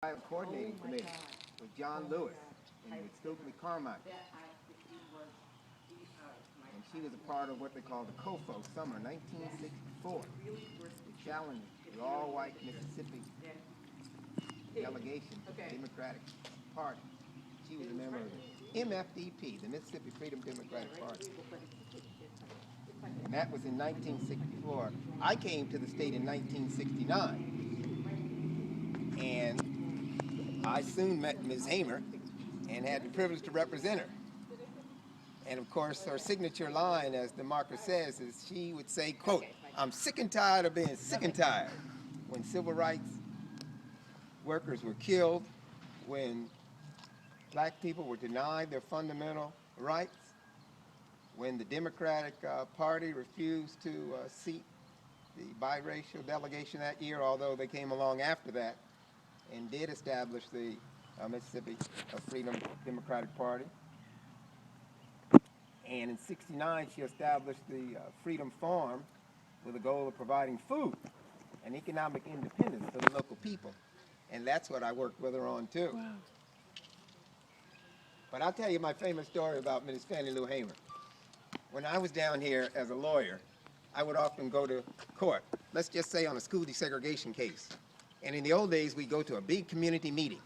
Coordinating Committee with John Lewis and with Stokely Carmichael. And she was a part of what they call the COFO, summer 1964. The challenge the all-white Mississippi delegation to the Democratic Party. She was a member of the MFDP, the Mississippi Freedom Democratic Party. And that was in 1964. I came to the state in 1969. And I soon met Ms. Hamer and had the privilege to represent her. And of course, her signature line, as the marker says, is she would say, quote, "I'm sick and tired of being sick and tired." When civil rights workers were killed, when black people were denied their fundamental rights, when the Democratic Party refused to seat the biracial delegation that year, although they came along after that and did establish the Mississippi Freedom Democratic Party. And in '69, she established the Freedom Farm with the goal of providing food and economic independence for the local people. And that's what I worked with her on, too. Wow. But I'll tell you my famous story about Ms. Fannie Lou Hamer. When I was down here as a lawyer, I would often go to court, let's just say on a school desegregation case. And in the old days, we'd go to a big community meeting,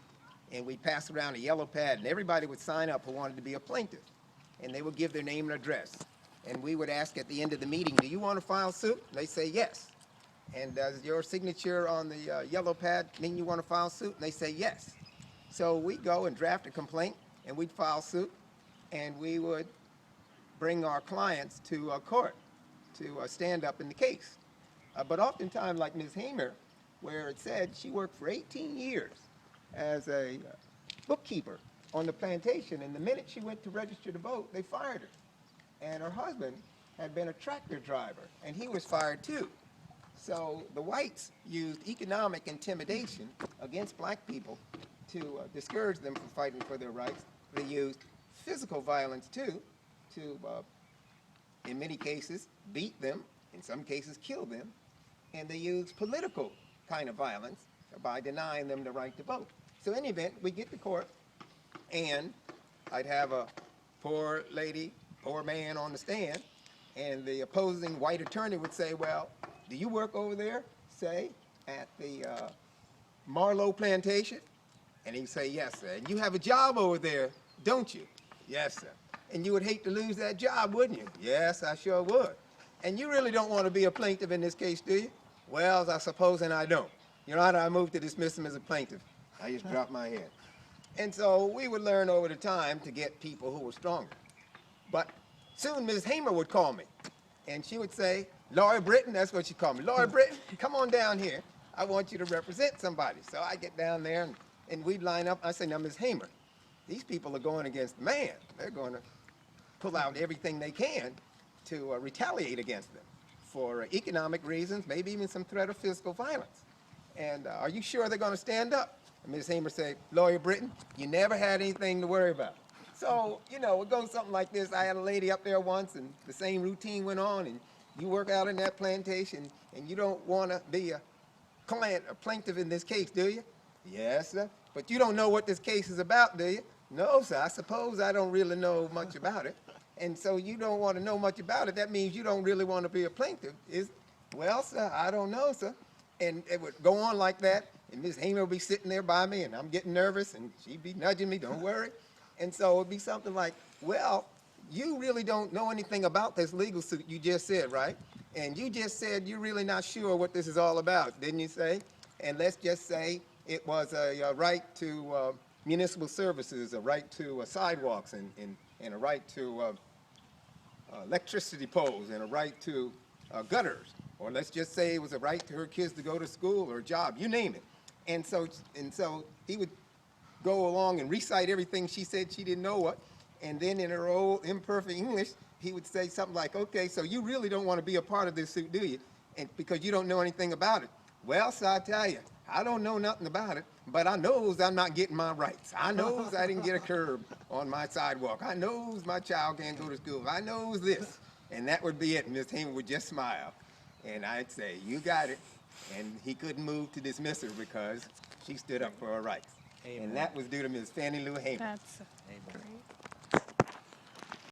and we'd pass around a yellow pad, and everybody would sign up who wanted to be a plaintiff. And they would give their name and address. And we would ask at the end of the meeting, do you want to file suit? And they say yes. And does your signature on the yellow pad mean you want to file suit? And they say yes. So we'd go and draft a complaint, and we'd file suit, and we would bring our clients to court to stand up in the case. But oftentimes, like Ms. Hamer, where it said she worked for 18 years as a bookkeeper on the plantation, and the minute she went to register to vote, they fired her. And her husband had been a tractor driver, and he was fired too. So the whites used economic intimidation against black people to discourage them from fighting for their rights. They used physical violence too to, in many cases, beat them, in some cases kill them, and they used political kind of violence by denying them the right to vote. So in any event, we get to court, and I'd have a poor lady, poor man on the stand, and the opposing white attorney would say, well, do you work over there, say, at the Marlowe Plantation? And he'd say, yes, sir. And you have a job over there, don't you? Yes, sir. And you would hate to lose that job, wouldn't you? Yes, I sure would. And you really don't want to be a plaintiff in this case, do you? Well, I suppose, and I don't. Your Honor, I move to dismiss him as a plaintiff. I just dropped my head. And so we would learn over the time to get people who were stronger. But soon Ms. Hamer would call me, and she would say, Laurie Britton, that's what she called me. Laurie Britton, come on down here. I want you to represent somebody. So I get down there, and we'd line up. I say, now, Ms. Hamer, these people are going against the man. They're going to pull out everything they can to retaliate against them for economic reasons, maybe even some threat of physical violence. And are you sure they're going to stand up? And Ms. Hamer said, Lawyer Britton, you never had anything to worry about. So, you know, it goes something like this. I had a lady up there once, and the same routine went on, and you work out in that plantation, and you don't want to be a client, a plaintiff in this case, do you? Yes, sir. But you don't know what this case is about, do you? No, sir. I suppose I don't really know much about it. And so you don't want to know much about it. That means you don't really want to be a plaintiff. Well, sir, I don't know, sir. And it would go on like that. And Ms. Hamer would be sitting there by me, and I'm getting nervous, and she'd be nudging me, don't worry. And so it would be something like, well, you really don't know anything about this legal suit you just said, right? And you just said you're really not sure what this is all about, didn't you say? And let's just say it was a right to municipal services, a right to sidewalks, and a right to electricity poles, and a right to gutters. Or let's just say it was a right to her kids to go to school or a job, you name it. And so he would go along and recite everything she said she didn't know what, and then in her old imperfect English, he would say something like, okay, so you really don't want to be a part of this suit, do you? And because you don't know anything about it. Well, so I tell you, I don't know nothing about it, but I knows I'm not getting my rights. I knows I didn't get a curb on my sidewalk. I knows my child can't go to school. I knows this. And that would be it. And Ms. Hamer would just smile. And I'd say, you got it. And he couldn't move to dismiss her because she stood up for her rights. And that was due to Ms. Fannie Lou Hamer. That's great.